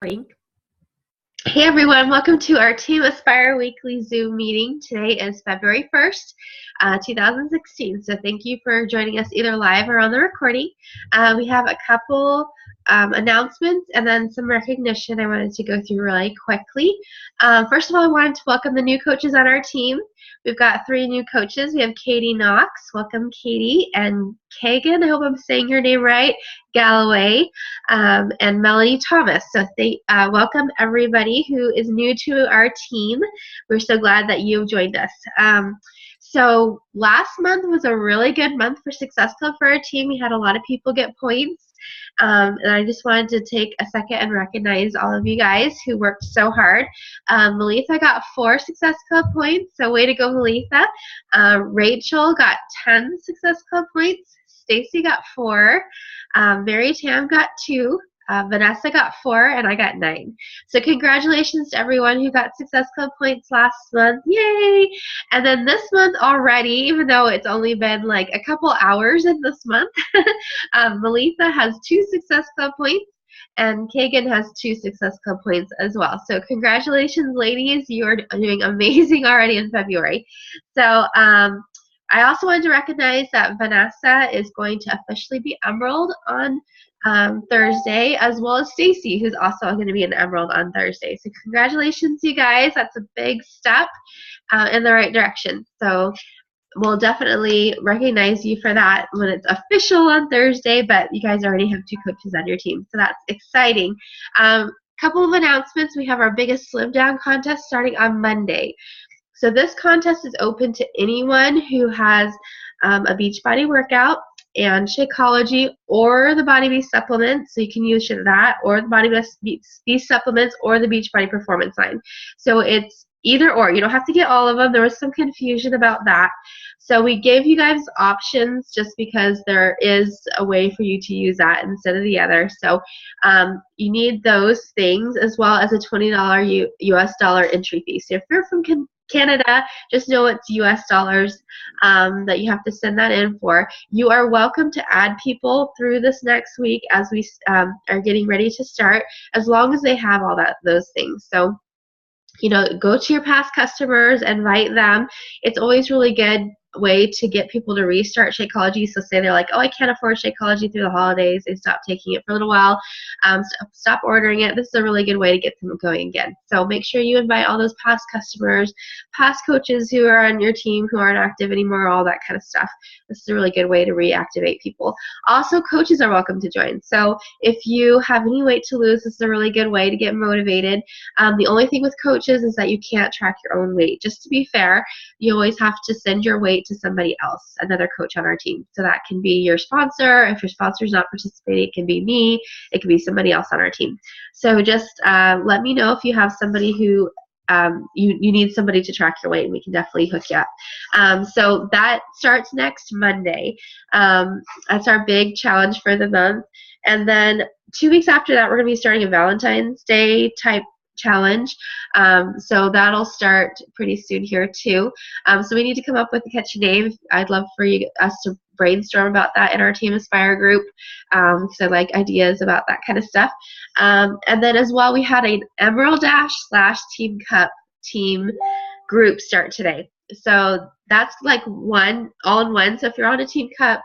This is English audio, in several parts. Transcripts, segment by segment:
Hey everyone, welcome to our Team Aspire weekly Zoom meeting. Today is February 1st, 2016. So thank you for joining us either live or on the recording. We have a couple announcements and then some recognition I wanted to go through really quickly. First of all, I wanted to welcome the new coaches on our team. We've got 3 new coaches. We have Katie Knox, welcome Katie, and Kagan, I hope I'm saying your name right, Galloway, and Melanie Thomas. So welcome everybody who is new to our team. We're so glad that you've joined us. So last month was a really good month for Success Club for our team. We had a lot of people get points. And I just wanted to take a second and recognize all of you guys who worked so hard. Melissa got 4 Success Club points, so way to go, Melissa. Rachel got 10 Success Club points. Stacy got 4. Mary Tam got 2. Vanessa got 4, and I got 9. So congratulations to everyone who got Success Club points last month. Yay! And then this month already, even though it's only been like a couple hours in this month, Melissa has 2 Success Club points, and Kagan has 2 Success Club points as well. So congratulations, ladies. You are doing amazing already in February. So I also wanted to recognize that Vanessa is going to officially be Emerald on Thursday, as well as Stacy, who's also going to be an Emerald on Thursday. So congratulations, you guys. That's a big step in the right direction. So we'll definitely recognize you for that when it's official on Thursday, but you guys already have 2 coaches on your team, so that's exciting. Couple of announcements. We have our biggest slim down contest starting on Monday. So this contest is open to anyone who has a Beachbody workout and Shakeology or the Body Beast supplements. So you can use that or the Body Beast supplements or the Beachbody Performance line. So it's either or. You don't have to get all of them. There was some confusion about that. So we gave you guys options just because there is a way for you to use that instead of the other. So you need those things as well as a $20 US dollar entry fee. So if you're from Canada, just know it's US dollars that you have to send that in for. You are welcome to add people through this next week as we are getting ready to start, as long as they have all those things. So, you know, go to your past customers, invite them. It's always really good way to get people to restart Shakeology. So say they're like, oh, I can't afford Shakeology through the holidays. They stop taking it for a little while. Stop ordering it. This is a really good way to get them going again. So make sure you invite all those past customers, past coaches who are on your team who aren't active anymore, all that kind of stuff. This is a really good way to reactivate people. Also, coaches are welcome to join. So if you have any weight to lose, this is a really good way to get motivated. The only thing with coaches is that you can't track your own weight. Just to be fair, you always have to send your weight to somebody else, another coach on our team. So that can be your sponsor. If your sponsor is not participating, it can be me. It can be somebody else on our team. So just let me know if you have somebody who you need somebody to track your weight, and we can definitely hook you up. So that starts next Monday. That's our big challenge for the month. And then 2 weeks after that, we're going to be starting a Valentine's Day type challenge. So that'll start pretty soon here too. So we need to come up with a catchy name. I'd love for us to brainstorm about that in our Team Aspire group, because I like ideas about that kind of stuff. And then as well, we had an Emerald Dash / Team Cup team group start today. So that's like all in one. So if you're on a Team Cup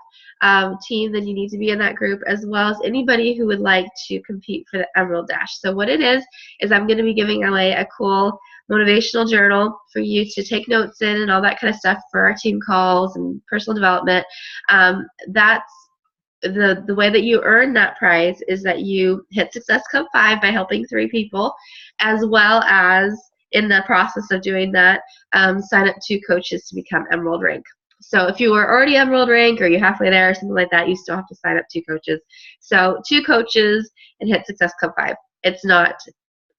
team, then you need to be in that group, as well as anybody who would like to compete for the Emerald Dash. So what it is I'm going to be giving away a cool motivational journal for you to take notes in and all that kind of stuff for our team calls and personal development. That's the way that you earn that prize is that you hit Success Club 5 by helping 3 people, as well as in the process of doing that, sign up 2 coaches to become Emerald Rank. So if you were already Emerald Rank or you're halfway there or something like that, you still have to sign up 2 coaches. So 2 coaches and hit Success Club 5. It's not,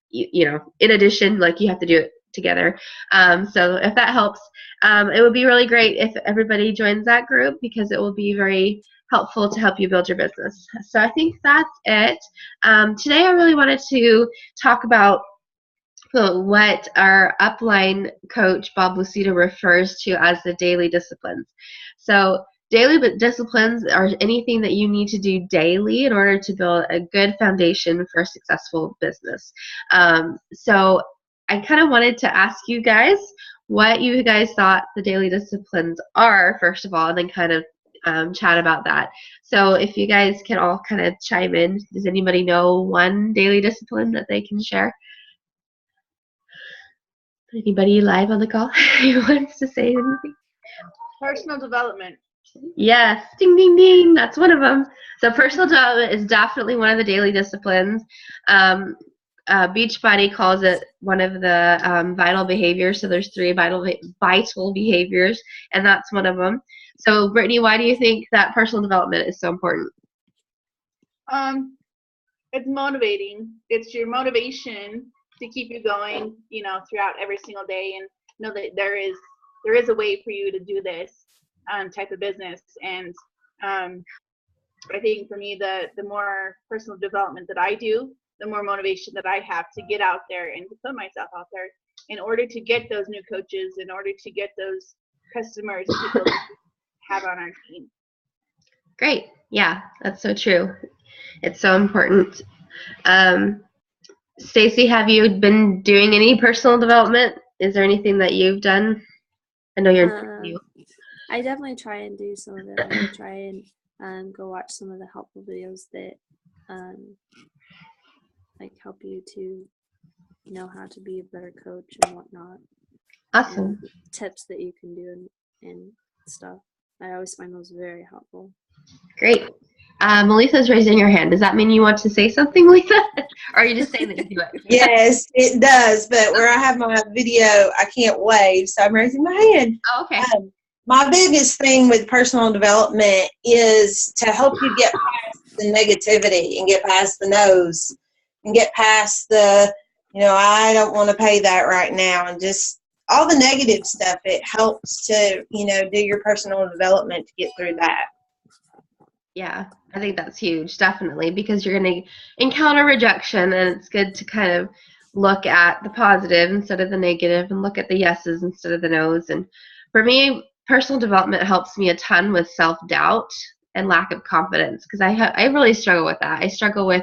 you know, in addition, like you have to do it together. So if that helps, it would be really great if everybody joins that group, because it will be very helpful to help you build your business. So I think that's it. Today I really wanted to talk about what our upline coach, Bob Lucido, refers to as the daily disciplines. So daily disciplines are anything that you need to do daily in order to build a good foundation for a successful business. So I kind of wanted to ask you guys what you guys thought the daily disciplines are, first of all, and then kind of chat about that. So if you guys can all kind of chime in, does anybody know one daily discipline that they can share? Anybody live on the call who wants to say anything? Personal development. Yes, ding, ding, ding. That's one of them. So personal development is definitely one of the daily disciplines. Beachbody calls it one of the vital behaviors. So there's 3 vital behaviors, and that's one of them. So Brittany, why do you think that personal development is so important? It's motivating. It's your motivation to keep you going, throughout every single day, and know that there is a way for you to do this type of business. And I think for me, the more personal development that I do, the more motivation that I have to get out there and to put myself out there in order to get those new coaches, in order to get those customers, people to have on our team. Great. Yeah, that's so true. It's so important. Stacy, have you been doing any personal development? Is there anything that you've done? I know you're new. I definitely try and do some of it. I try and go watch some of the helpful videos that like help you to know how to be a better coach and whatnot. Awesome. And tips that you can do and stuff. I always find those very helpful. Great. Melissa's raising her hand. Does that mean you want to say something, Lisa? Or are you just saying that you do it? Yes, it does. But where I have my video, I can't wave, so I'm raising my hand. Oh, okay. My biggest thing with personal development is to help you get past the negativity and get past the no's and get past the, I don't want to pay that right now, and just all the negative stuff. It helps to, do your personal development to get through that. Yeah, I think that's huge, definitely, because you're going to encounter rejection, and it's good to kind of look at the positive instead of the negative and look at the yeses instead of the nos. And for me, personal development helps me a ton with self-doubt and lack of confidence, because I really struggle with that. I struggle with,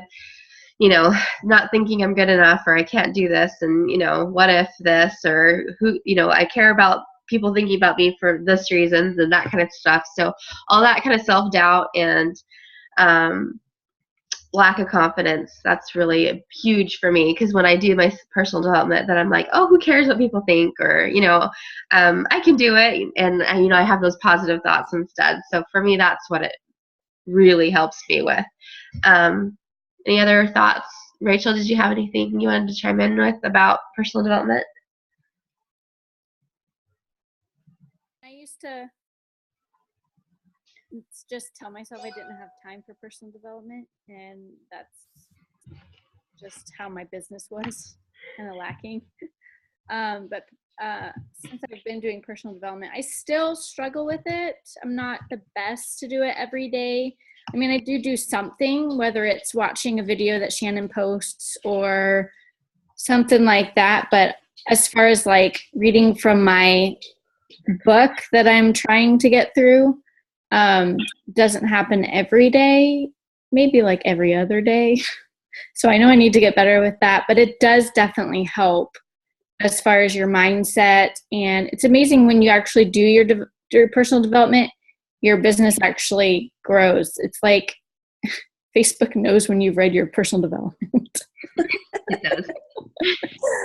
not thinking I'm good enough, or I can't do this, and, what if this, or who, I care about people thinking about me for this reasons and that kind of stuff. So all that kind of self-doubt and lack of confidence, that's really huge for me, because when I do my personal development, then I'm like, oh, who cares what people think, or I can do it, and I have those positive thoughts instead. So for me, that's what it really helps me with. Any other thoughts? Rachel, did you have anything you wanted to chime in with about personal development? I used to just tell myself I didn't have time for personal development, and that's just how my business was kind of lacking. But since I've been doing personal development, I still struggle with it. I'm not the best to do it every day. I mean, I do something, whether it's watching a video that Shannon posts or something like that. But as far as like reading from my book that I'm trying to get through, doesn't happen every day, maybe like every other day. So I know I need to get better with that, but it does definitely help as far as your mindset. And it's amazing when you actually do your personal development, your business actually grows. It's like Facebook knows when you've read your personal development. It does.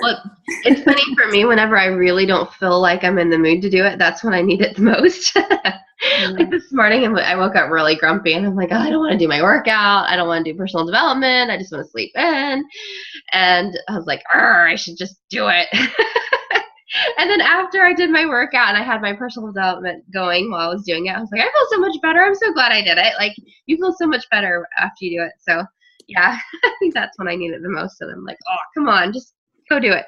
Well, it's funny for me, whenever I really don't feel like I'm in the mood to do it, that's when I need it the most. Like this morning, I woke up really grumpy, and I'm like, oh, I don't want to do my workout. I don't want to do personal development. I just want to sleep in. And I was like, I should just do it. And then after I did my workout and I had my personal development going while I was doing it, I was like, I feel so much better. I'm so glad I did it. Like, you feel so much better after you do it. So, yeah, I think that's when I need it the most. And I'm like, oh, come on, just go do it.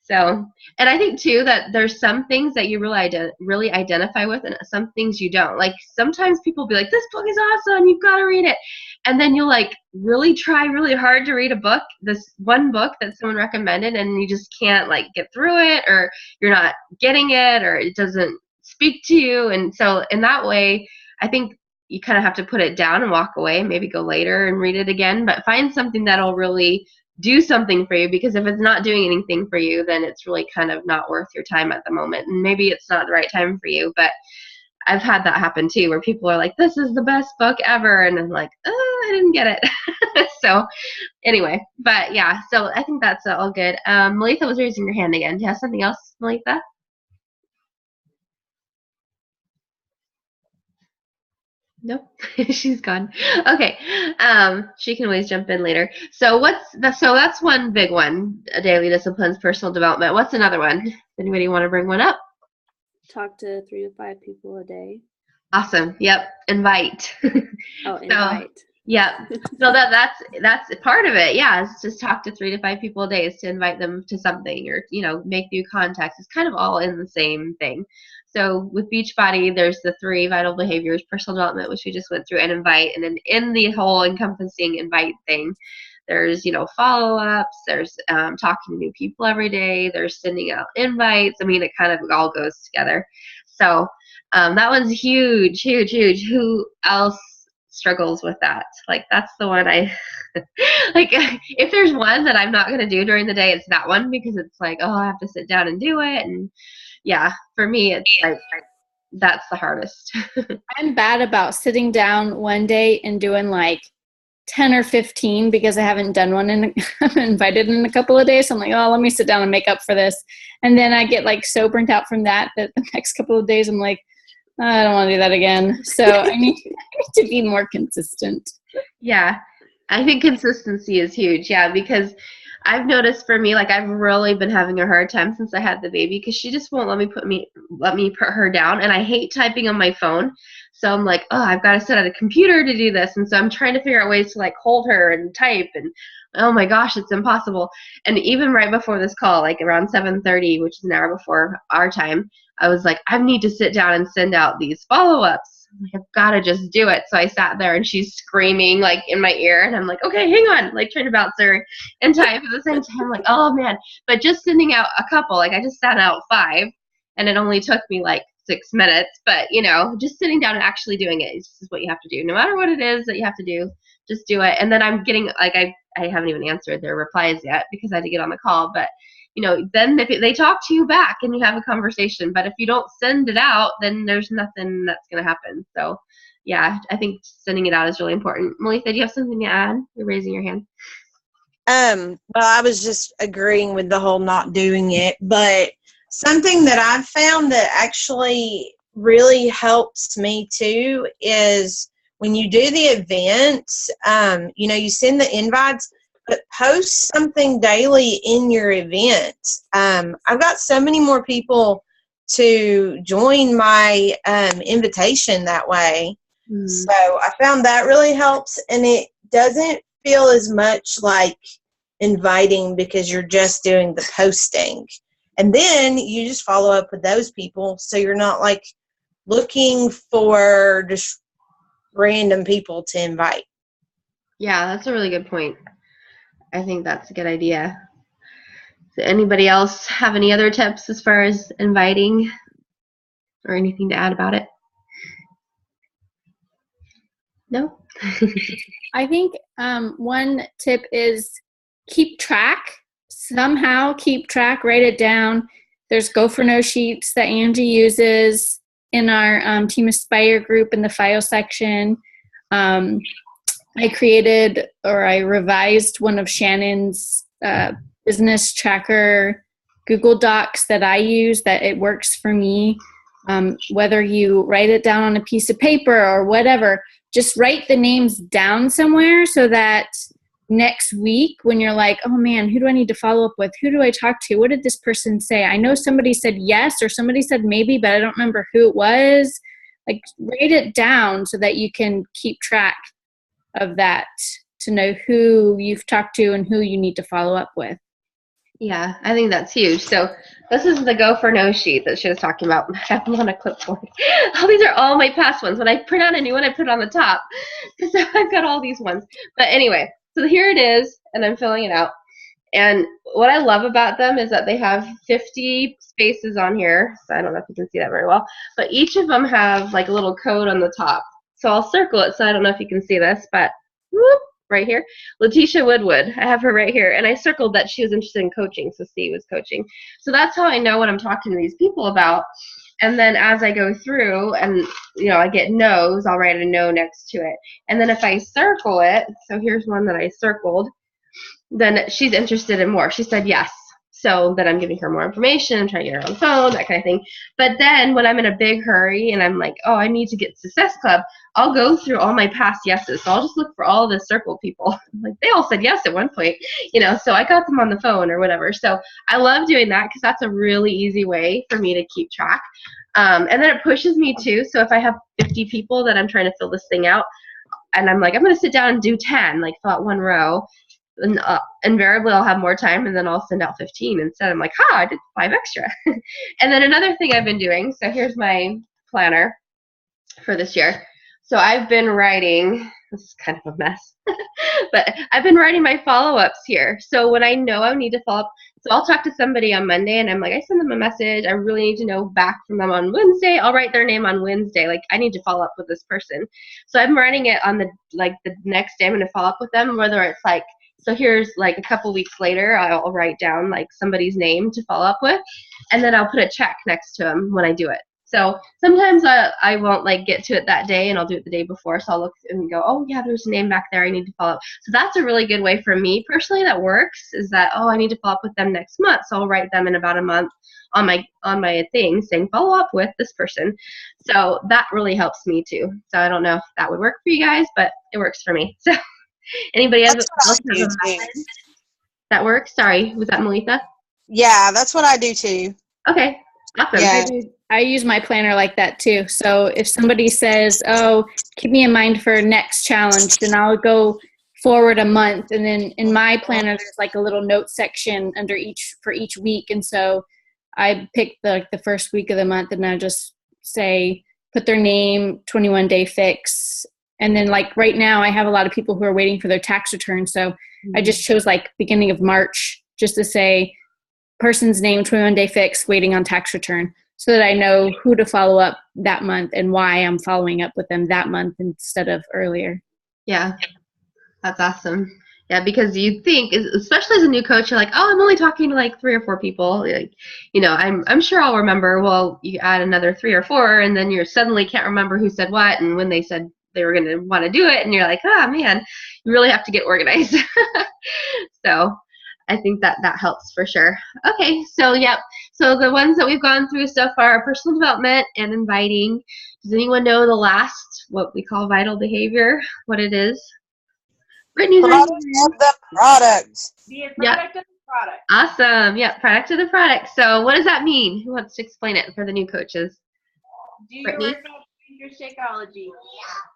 So, and I think, too, that there's some things that you really identify with and some things you don't. Like, sometimes people will be like, this book is awesome. You've got to read it. And then you'll, like, really try really hard to read a book, this one book that someone recommended, and you just can't, like, get through it, or you're not getting it, or it doesn't speak to you. And so in that way, I think you kind of have to put it down and walk away, maybe go later and read it again, but find something that'll really do something for you, because if it's not doing anything for you, then it's really kind of not worth your time at the moment. And maybe it's not the right time for you, but I've had that happen too, where people are like, this is the best book ever. And I'm like, oh, I didn't get it. So anyway, but yeah, so I think that's all good. Melitha was raising your hand again. Do you have something else, Melitha? Nope, she's gone. Okay, she can always jump in later. So that's one big one, daily disciplines, personal development. What's another one? Does anybody want to bring one up? Talk to 3 to 5 people a day. Awesome. Yep. Invite. Oh, invite. Yep. So that's part of it. Yeah, is just talk to 3 to 5 people a day, is to invite them to something, or make new contacts. It's kind of all in the same thing. So with Beachbody, there's the 3 vital behaviors: personal development, which we just went through, and invite. And then in the whole encompassing invite thing, there's follow-ups, there's talking to new people every day, there's sending out invites. I mean, it kind of all goes together. So that one's huge, huge, huge. Who else struggles with that? Like, that's the one I like. If there's one that I'm not going to do during the day, it's that one, because it's like, oh, I have to sit down and do it. And yeah, for me, it's like, that's the hardest. I'm bad about sitting down one day and doing like 10 or 15, because I haven't done one I'm invited in a couple of days. So I'm like, oh, let me sit down and make up for this. And then I get like so burnt out from that the next couple of days I'm like, I don't want to do that again. So I need to be more consistent. Yeah, I think consistency is huge. Yeah, because I've noticed for me, like, I've really been having a hard time since I had the baby, because she just won't let me put her down, and I hate typing on my phone. So I'm like, oh, I've got to sit at a computer to do this, and so I'm trying to figure out ways to like hold her and type, and oh my gosh, it's impossible. And even right before this call, like around 7:30, which is an hour before our time, I was like, I need to sit down and send out these follow-ups. I've got to just do it. So I sat there, and she's screaming like in my ear, and I'm like, okay, hang on, like trying to bounce her and type at the same time. Like, oh man. But just sending out a couple, like I just sent out 5, and it only took me like 6 minutes. But just sitting down and actually doing it is what you have to do. No matter what it is that you have to do, just do it. And then I'm getting like, I haven't even answered their replies yet, because I had to get on the call. But then if they talk to you back and you have a conversation, but if you don't send it out, then there's nothing that's going to happen. So yeah, I think sending it out is really important. Melitha, do you have something to add? You're raising your hand. Well, I was just agreeing with the whole not doing it, but something that I've found that actually really helps me too is when you do the events, you send the invites, but post something daily in your event. I've got so many more people to join my invitation that way. Mm. So I found that really helps, and it doesn't feel as much like inviting, because you're just doing the posting. And then you just follow up with those people, so you're not like looking for just random people to invite. Yeah, that's a really good point. I think that's a good idea. Does anybody else have any other tips as far as inviting, or anything to add about it? No? I think one tip is keep track. Somehow keep track, write it down. There's Go for No sheets that Angie uses in our Team Aspire group in the file section. I created, or I revised, one of Shannon's business tracker Google Docs that I use, that it works for me. Whether you write it down on a piece of paper or whatever, just write the names down somewhere, so that next week when you're like, oh man, who do I need to follow up with? Who do I talk to? What did this person say? I know somebody said yes, or somebody said maybe, but I don't remember who it was. Like, write it down so that you can keep track of that, to know who you've talked to and who you need to follow up with. Yeah, I think that's huge. So this is the Go for No sheet that she was talking about. I have them on a clipboard. These are all my past ones. When I print out a new one, I put it on the top. So I've got all these ones. But anyway, so here it is, and I'm filling it out. And what I love about them is that they have 50 spaces on here. So I don't know if you can see that very well, but each of them have like a little code on the top. So I'll circle it. So I don't know if you can see this, but whoop, right here, Letitia Woodwood. I have her right here, and I circled that she was interested in coaching. So C was coaching. So that's how I know what I'm talking to these people about. And then as I go through and, I get no's, I'll write a no next to it. And then if I circle it, so here's one that I circled, then she's interested in more. She said yes. So then I'm giving her more information, trying to get her on the phone, that kind of thing. But then when I'm in a big hurry and I'm like, oh, I need to get Success Club, I'll go through all my past yeses. So I'll just look for all the circle people. Like, they all said yes at one point, so I got them on the phone or whatever. So I love doing that because that's a really easy way for me to keep track. And then it pushes me too. So if I have 50 people that I'm trying to fill this thing out, and I'm like, I'm going to sit down and do 10, like fill out one row, and invariably I'll have more time, and then I'll send out 15 instead. I'm like, I did 5 extra. And then another thing I've been doing, so here's my planner for this year. So I've been writing, this is kind of a mess, but I've been writing my follow-ups here. So when I know I need to follow up, so I'll talk to somebody on Monday, and I'm like, I send them a message. I really need to know back from them on Wednesday. I'll write their name on Wednesday. Like, I need to follow up with this person. So I'm writing it on the next day I'm going to follow up with them, whether it's like, so here's like a couple weeks later, I'll write down like somebody's name to follow up with, and then I'll put a check next to them when I do it. So sometimes I won't like get to it that day, and I'll do it the day before. So I'll look and go, oh yeah, there's a name back there. I need to follow up. So that's a really good way for me personally that works, is that, oh, I need to follow up with them next month. So I'll write them in about a month on my thing saying follow up with this person. So that really helps me too. So I don't know if that would work for you guys, but it works for me. So anybody else have a method that works? Sorry, was that Melissa? Yeah, that's what I do too. Okay, awesome. Yeah. I use my planner like that too. So if somebody says, oh, keep me in mind for next challenge, then I'll go forward a month. And then in my planner, there's like a little note section for each week. And so I pick the first week of the month, and I just say, put their name, 21-day fix. And then like right now I have a lot of people who are waiting for their tax return. So I just chose like beginning of March just to say person's name, 21-day fix, waiting on tax return, so that I know who to follow up that month and why I'm following up with them that month instead of earlier. Yeah, that's awesome. Yeah, because you think, especially as a new coach, you're like, oh, I'm only talking to like 3 or 4 people. Like, I'm sure I'll remember. Well, you add another 3 or 4, and then you suddenly can't remember who said what and when they said they were going to want to do it, and you're like, oh man, you really have to get organized. So I think that helps for sure. Okay, so yep. So the ones that we've gone through so far are personal development and inviting. Does anyone know the last, what we call vital behavior, what it is? Brittany's Product of the product. Be a product of the product. Awesome. Yeah, product of the product. So what does that mean? Who wants to explain it for the new coaches? Do your Brittany? workout, drink your Shakeology.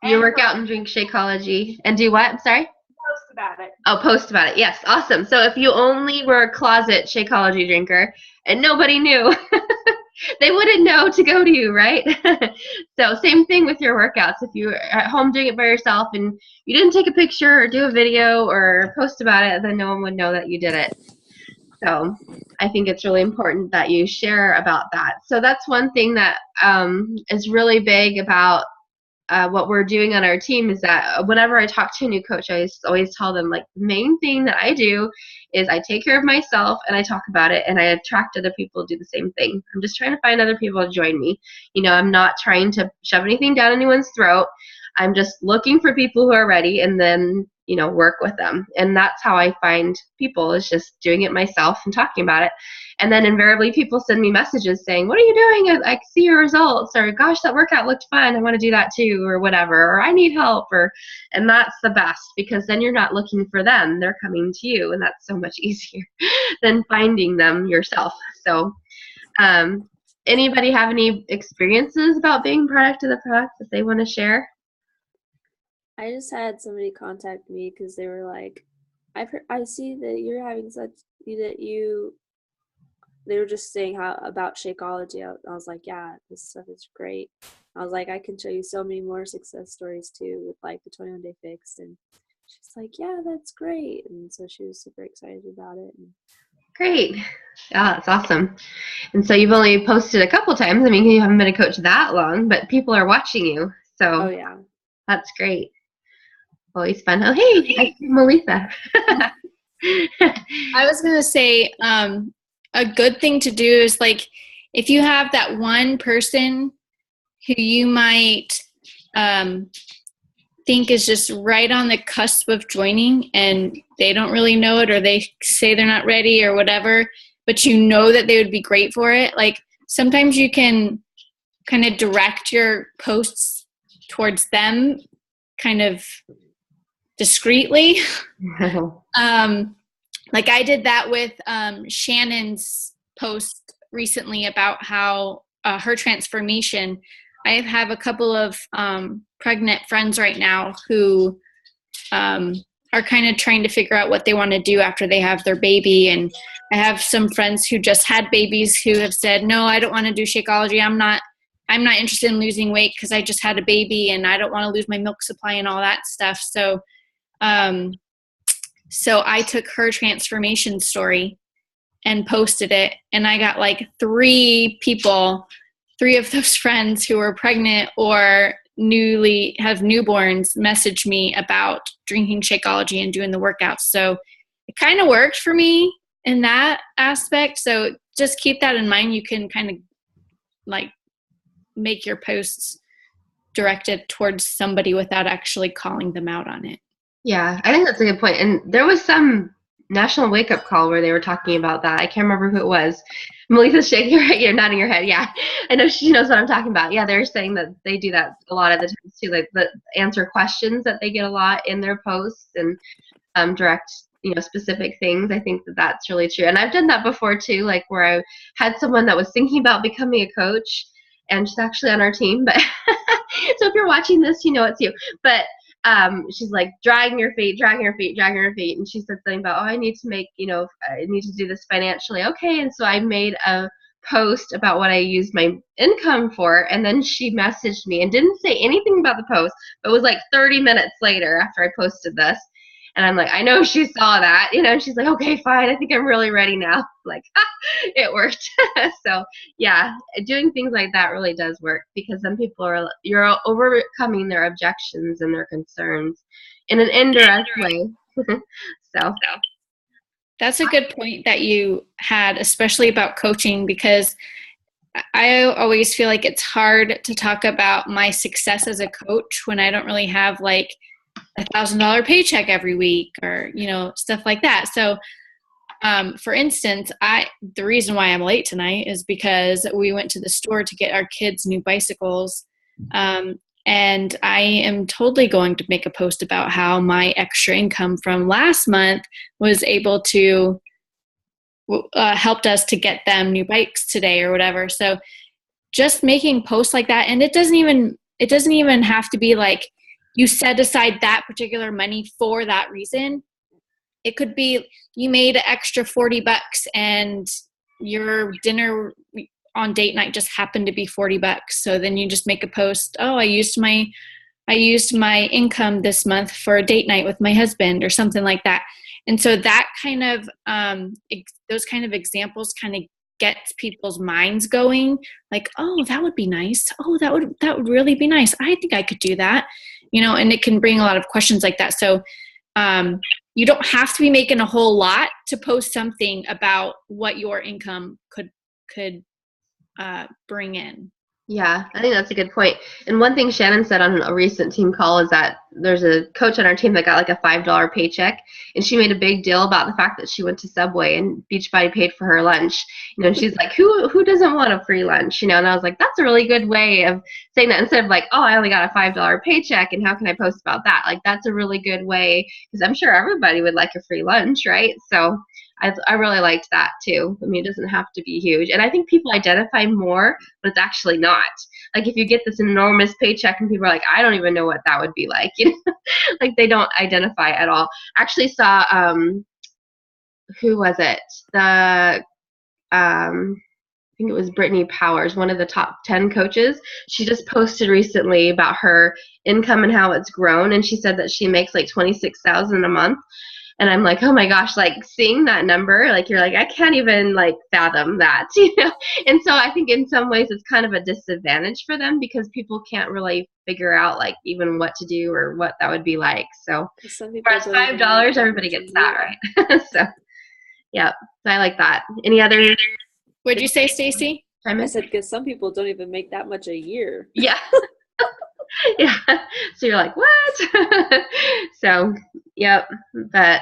You work out and drink Shakeology. And do what? I'm sorry? Post about it. Oh, post about it. Yes, awesome. So if you only were a closet Shakeology drinker and nobody knew, they wouldn't know to go to you, right? So same thing with your workouts. If you're at home doing it by yourself and you didn't take a picture or do a video or post about it, then no one would know that you did it. So I think it's really important that you share about that. So that's one thing that is really big about what we're doing on our team, is that whenever I talk to a new coach, I always tell them, like, the main thing that I do is I take care of myself and I talk about it, and I attract other people to do the same thing. I'm just trying to find other people to join me. I'm not trying to shove anything down anyone's throat. I'm just looking for people who are ready, and then work with them. And that's how I find people, is just doing it myself and talking about it. And then invariably people send me messages saying, what are you doing? I see your results, or gosh, that workout looked fun, I want to do that too, or whatever, or I need help, and that's the best, because then you're not looking for them, they're coming to you, and that's so much easier than finding them yourself. So anybody have any experiences about being product of the product that they want to share? I just had somebody contact me because they were like, I see that you're having they were just saying about Shakeology. I was like, yeah, this stuff is great. I was like, I can show you so many more success stories too with like the 21-day fix. And she's like, yeah, that's great. And so she was super excited about it. And Great. Yeah, that's awesome. And so you've only posted a couple times. I mean, you haven't been a coach that long, but people are watching you. So Oh yeah. that's great. Always fun. Oh, hey, I see Melissa. I was going to say a good thing to do is like if you have that one person who you might think is just right on the cusp of joining and they don't really know it or they say they're not ready or whatever, but you know that they would be great for it. Like sometimes you can kind of direct your posts towards them kind of discreetly. Like I did that with Shannon's post recently about how her transformation. I have a couple of pregnant friends right now who are kind of trying to figure out what they want to do after they have their baby. And I have some friends who just had babies who have said, no, I don't want to do Shakeology. I'm not interested in losing weight because I just had a baby and I don't want to lose my milk supply and all that stuff. So I took her transformation story and posted it, and I got like 3 of those friends who were pregnant or newly have newborns message me about drinking Shakeology and doing the workouts. So it kind of worked for me in that aspect. So just keep that in mind. You can kind of like make your posts directed towards somebody without actually calling them out on it. Yeah, I think that's a good point. And there was some national wake-up call where they were talking about that. I can't remember who it was. Melissa's shaking her head. You're nodding your head. Yeah, I know she knows what I'm talking about. Yeah, they're saying that they do that a lot of the times too, like the answer questions that they get a lot in their posts and direct, specific things. I think that that's really true. And I've done that before too, like where I had someone that was thinking about becoming a coach, and she's actually on our team. But so if you're watching this, it's you. But she's like dragging her feet, and she said something about, I need to make, I need to do this financially. Okay, and so I made a post about what I used my income for, and then she messaged me and didn't say anything about the post, but it was like 30 minutes later after I posted this, and I'm like, I know she saw that, and she's like, okay, fine, I think I'm really ready now. Like, it worked. So yeah, doing things like that really does work, because then you're overcoming their objections and their concerns in an indirect way. So that's a good point that you had, especially about coaching, because I always feel like it's hard to talk about my success as a coach when I don't really have like $1,000 paycheck every week or, stuff like that. So, for instance, the reason why I'm late tonight is because we went to the store to get our kids new bicycles. And I am totally going to make a post about how my extra income from last month was able to helped us to get them new bikes today or whatever. So just making posts like that, and it doesn't even have to be like you set aside that particular money for that reason. It could be you made an extra $40 and your dinner on date night just happened to be $40. So then you just make a post, I used my income this month for a date night with my husband or something like that. And so that kind of those kind of examples kind of gets people's minds going, like, that would be nice. That would really be nice. I think I could do that, and it can bring a lot of questions like that. So you don't have to be making a whole lot to post something about what your income could bring in. Yeah, I think that's a good point. And one thing Shannon said on a recent team call is that there's a coach on our team that got like a $5 paycheck, and she made a big deal about the fact that she went to Subway and Beachbody paid for her lunch. And she's like, who doesn't want a free lunch? And I was like, that's a really good way of saying that, instead of like, I only got a $5 paycheck and how can I post about that? Like, that's a really good way, because I'm sure everybody would like a free lunch, right? So I really liked that too. I mean, it doesn't have to be huge. And I think people identify more, but it's actually not. Like if you get this enormous paycheck and people are like, I don't even know what that would be like. Like they don't identify at all. Actually saw, who was it? I think it was Brittany Powers, one of the top 10 coaches. She just posted recently about her income and how it's grown. And she said that she makes like $26,000 a month. And I'm like, oh my gosh, like seeing that number, like you're like, I can't even like fathom that, you know? And so I think in some ways it's kind of a disadvantage for them because people can't really figure out like even what to do or what that would be like. So Some people whereas don't even make $5, that everybody much a gets that, year. right? So yeah, so I like that. Any other What'd you say, Stacy? chime I in? said because some people don't even make that much a year. Yeah. Yeah. So you're like, what? So, yep. But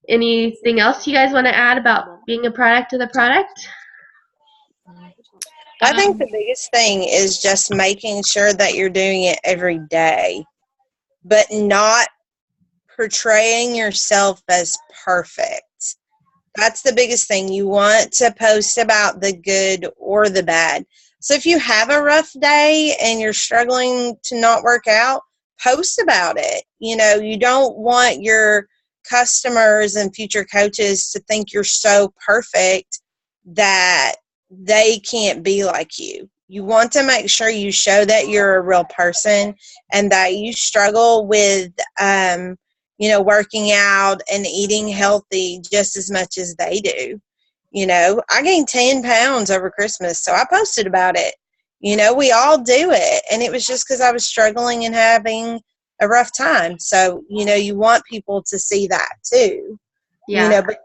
anything else you guys want to add about being a product of the product? I think the biggest thing is just making sure that you're doing it every day, but not portraying yourself as perfect. That's the biggest thing. You want to post about the good or the bad. So if you have a rough day and you're struggling to not work out, post about it. You know, you don't want your customers and future coaches to think you're so perfect that they can't be like you. You want to make sure you show that you're a real person and that you struggle with working out and eating healthy just as much as they do. You know, I gained 10 pounds over Christmas, so I posted about it. You know, we all do it. And it was just because I was struggling and having a rough time. So, you know, you want people to see that too. Yeah. You know, but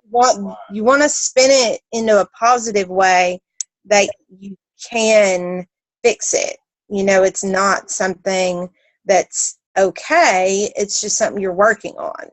you want to spin it into a positive way that you can fix it. You know, it's not something that's okay. It's just something you're working on.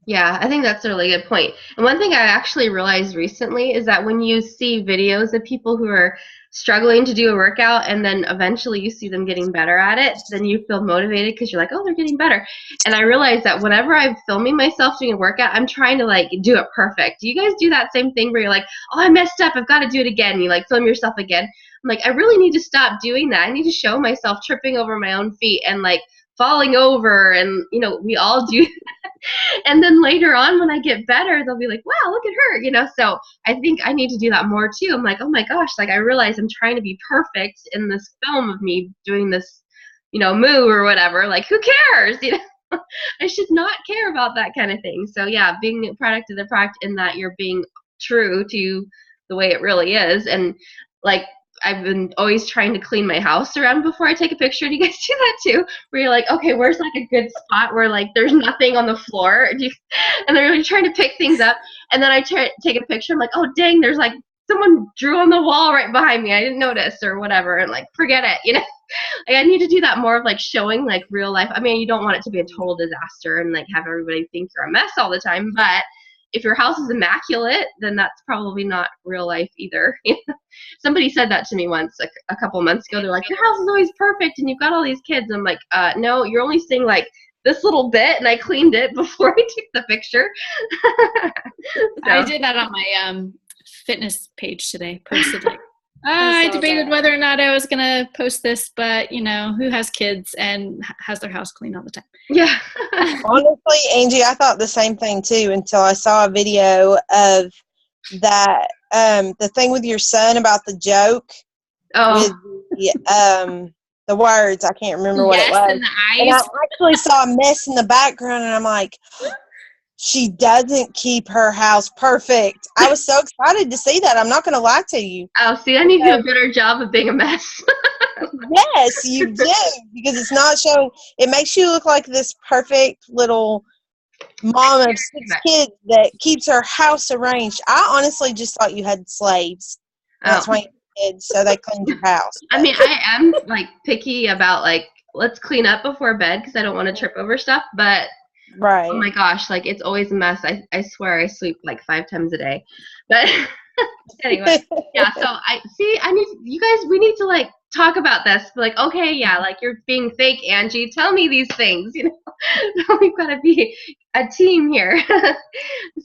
Yeah, I think that's a really good point. And one thing I actually realized recently is that when you see videos of people who are struggling to do a workout and then eventually you see them getting better at it, then you feel motivated because you're like, oh, they're getting better. And I realized that whenever I'm filming myself doing a workout, I'm trying to like do it perfect. Do you guys do that same thing where you're like, oh, I messed up, I've got to do it again? And you like film yourself again. I'm like, I really need to stop doing that. I need to show myself tripping over my own feet and like falling over, and you know, we all do. And then later on when I get better, they'll be like, wow, look at her, you know? So I think I need to do that more too. I'm like, oh my gosh, like I realize I'm trying to be perfect in this film of me doing this, you know, move or whatever. Like, who cares? You know, I should not care about that kind of thing. So yeah, being a product of the product in that you're being true to the way it really is. And like, I've been always trying to clean my house around before I take a picture. Do you guys do that too? Where you're like, okay, where's like a good spot where like there's nothing on the floor? And they're really trying to pick things up. And then I take a picture. I'm like, oh, dang, there's like someone drew on the wall right behind me. I didn't notice or whatever. And like, forget it, you know? Like, I need to do that more of like showing like real life. I mean, you don't want it to be a total disaster and like have everybody think you're a mess all the time. But if your house is immaculate, then that's probably not real life either. Somebody said that to me once a couple months ago. They're like, your house is always perfect and you've got all these kids. I'm like, no, you're only seeing like this little bit and I cleaned it before I took the picture. So. I did that on my fitness page today. Posted like, I debated whether or not I was going to post this, but you know, who has kids and has their house clean all the time? Yeah. Honestly, Angie, I thought the same thing too until I saw a video of that, the thing with your son about the joke with the words. I can't remember what it was. And the eyes. And I actually saw a mess in the background, and I'm like, she doesn't keep her house perfect. I was so excited to see that. I'm not going to lie to you. Oh, see, I need to do a better job of being a mess. Yes, you do, because it's not showing. It makes you look like this perfect little mom of 6 kids that keeps her house arranged. I honestly just thought you had slaves. That's why you had kids, so they cleaned your house. I mean, I am like picky about like, let's clean up before bed because I don't want to trip over stuff, but right. Oh my gosh, like it's always a mess. I swear I sleep like 5 times a day. But anyway, yeah, so we need to like talk about this. Like, okay, yeah, like you're being fake, Angie. Tell me these things, you know. We've got to be a team here.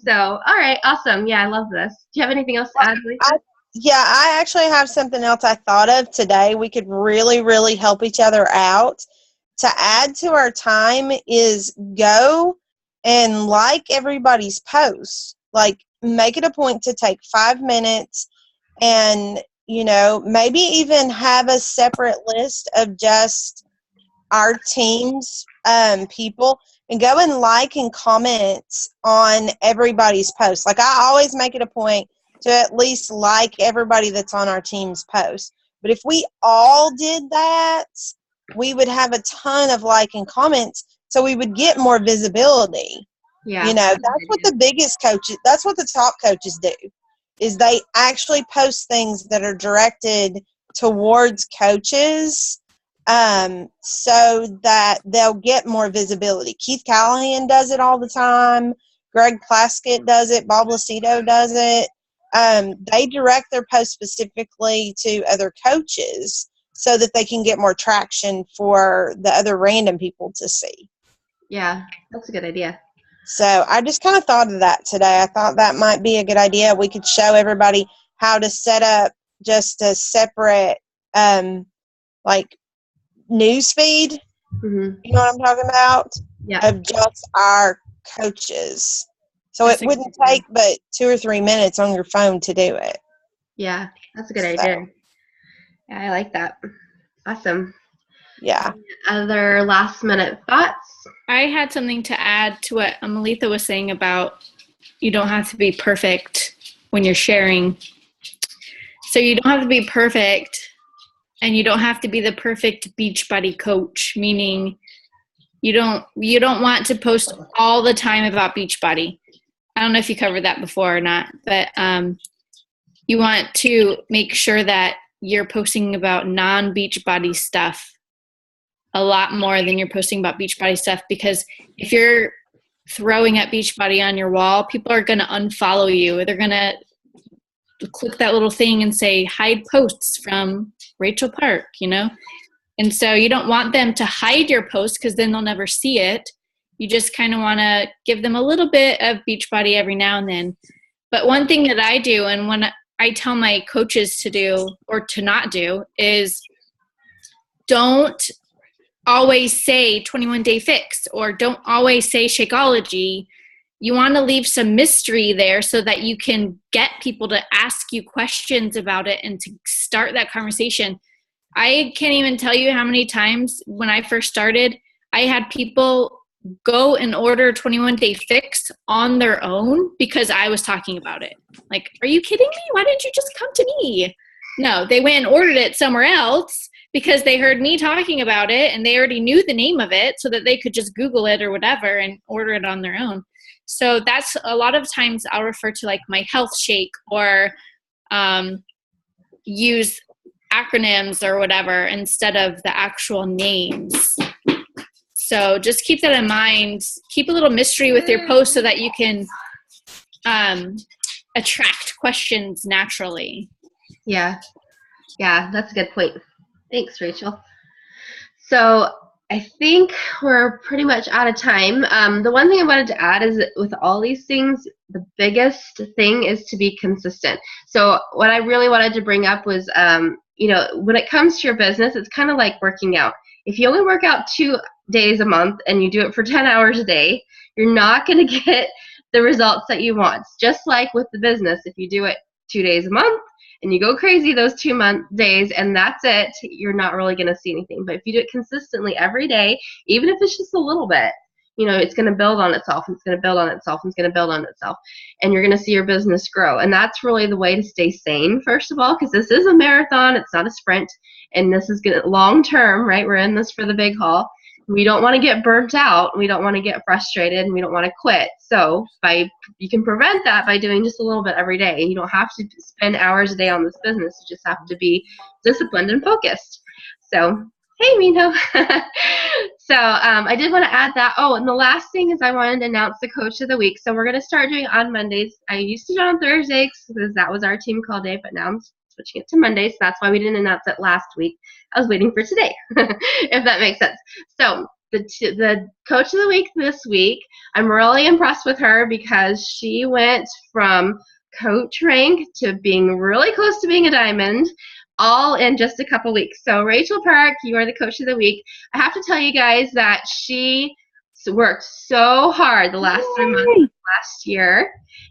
So, all right, awesome. Yeah, I love this. Do you have anything else to add, Lisa? Yeah, I actually have something else I thought of today. We could really, really help each other out. To add to our time is go and like everybody's posts. Like, make it a point to take 5 minutes and, you know, maybe even have a separate list of just our team's people and go and like and comment on everybody's post. Like, I always make it a point to at least like everybody that's on our team's post. But if we all did that, we would have a ton of like and comments, so we would get more visibility. Yeah. You know, that's what the biggest coaches, that's what the top coaches do, is they actually post things that are directed towards coaches, so that they'll get more visibility. Keith Callahan does it all the time. Greg Plaskett does it. Bob Lucido does it. They direct their posts specifically to other coaches so that they can get more traction for the other random people to see. Yeah, that's a good idea. So I just kind of thought of that today. I thought that might be a good idea. We could show everybody how to set up just a separate, like, news feed. Mm-hmm. You know what I'm talking about? Yeah. Of just our coaches. So That's it a wouldn't good idea. take but 2 or 3 minutes on your phone to do it. Yeah, that's a good So, idea. Yeah, I like that. Awesome. yeah. Other last minute thoughts? I had something to add to what Melitha was saying about you don't have to be perfect when you're sharing. So you don't have to be perfect, and you don't have to be the perfect Beachbody coach, meaning you don't want to post all the time about Beachbody. I don't know if you covered that before or not, but you want to make sure that you're posting about non-Beachbody stuff a lot more than you're posting about Beachbody stuff, because if you're throwing up Beachbody on your wall, people are going to unfollow you. They're going to click that little thing and say, hide posts from Rachel Park, you know? And so you don't want them to hide your post, because then they'll never see it. You just kind of want to give them a little bit of Beachbody every now and then. But one thing that I do, and when I tell my coaches to do or to not do, is don't always say 21 Day Fix, or don't always say Shakeology. You want to leave some mystery there so that you can get people to ask you questions about it and to start that conversation. I can't even tell you how many times when I first started, I had people go and order 21 Day Fix on their own because I was talking about it. Like, are you kidding me? Why didn't you just come to me? No, they went and ordered it somewhere else because they heard me talking about it and they already knew the name of it, so that they could just Google it or whatever and order it on their own. So that's a lot of times I'll refer to like my health shake, or use acronyms or whatever instead of the actual names. So just keep that in mind. Keep a little mystery with your post so that you can attract questions naturally. Yeah. Yeah, that's a good point. Thanks, Rachel. So I think we're pretty much out of time. The one thing I wanted to add is that with all these things, the biggest thing is to be consistent. So what I really wanted to bring up was, when it comes to your business, it's kind of like working out. If you only work out 2 days a month and you do it for 10 hours a day, you're not going to get the results that you want. It's just like with the business. If you do it 2 days a month, and you go crazy those 2 days and that's it, you're not really going to see anything. But if you do it consistently every day, even if it's just a little bit, it's going to build on itself, and it's going to build on itself, and it's going to build on itself, and you're going to see your business grow. And that's really the way to stay sane, first of all, because this is a marathon, it's not a sprint, and this is good long term, right? We're in this for the big haul. We don't want to get burnt out, we don't want to get frustrated, and we don't want to quit. So you can prevent that by doing just a little bit every day. You don't have to spend hours a day on this business. You just have to be disciplined and focused. So, hey, Mino. So I did want to add that. Oh, and the last thing is I wanted to announce the Coach of the Week. So we're going to start doing on Mondays. I used to do it on Thursdays because that was our team call day, but now I'm switching it to Mondays. So that's why we didn't announce it last week. I was waiting for today, if that makes sense. So the Coach of the Week this week, I'm really impressed with her because she went from coach rank to being really close to being a diamond, all in just a couple weeks. So Rachel Park, you are the Coach of the Week. I have to tell you guys that she worked so hard the last 3 months of last year,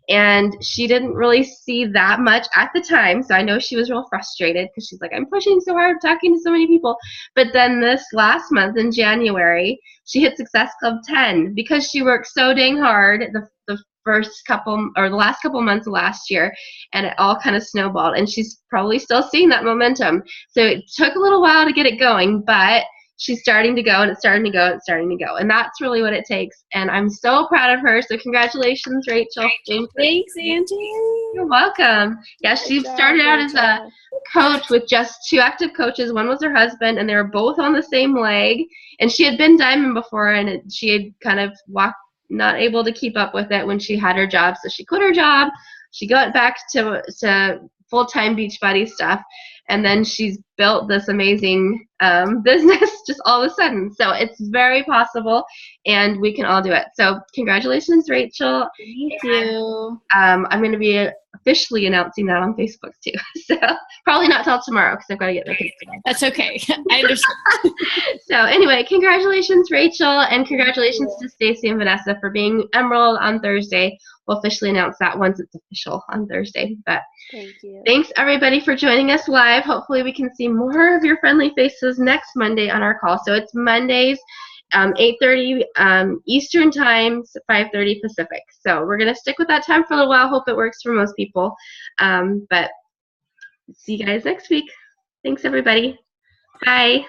and she didn't really see that much at the time. So I know she was real frustrated because she's like, I'm pushing so hard, talking to so many people. But then this last month in January, she hit Success Club 10 because she worked so dang hard the first couple or the last couple months of last year, and it all kind of snowballed, and she's probably still seeing that momentum. So it took a little while to get it going, but she's starting to go, and it's starting to go, and it's starting to go, and that's really what it takes. And I'm so proud of her. So congratulations, Rachel. Thanks, Angie. You're welcome. Yeah, she started out as a coach with just 2 active coaches. One was her husband, and they were both on the same leg. And she had been Diamond before, and she had kind of not able to keep up with it when she had her job. So she quit her job. She got back to full-time Beachbody stuff. And then she's built this amazing business just all of a sudden. So it's very possible, and we can all do it. So congratulations, Rachel. Thank you. I'm going to be officially announcing that on Facebook too. So probably not till tomorrow because I've got to get my kids today. That's okay. I understand. So anyway, congratulations, Rachel, and congratulations to Stacy and Vanessa for being Emerald on Thursday. We'll officially announce that once it's official on Thursday. But Thank you. thanks, everybody, for joining us live. Hopefully we can see more of your friendly faces next Monday on our call. So it's Mondays, 8:30 Eastern Time, 5:30 Pacific. So we're going to stick with that time for a little while. Hope it works for most people. But see you guys next week. Thanks, everybody. Bye.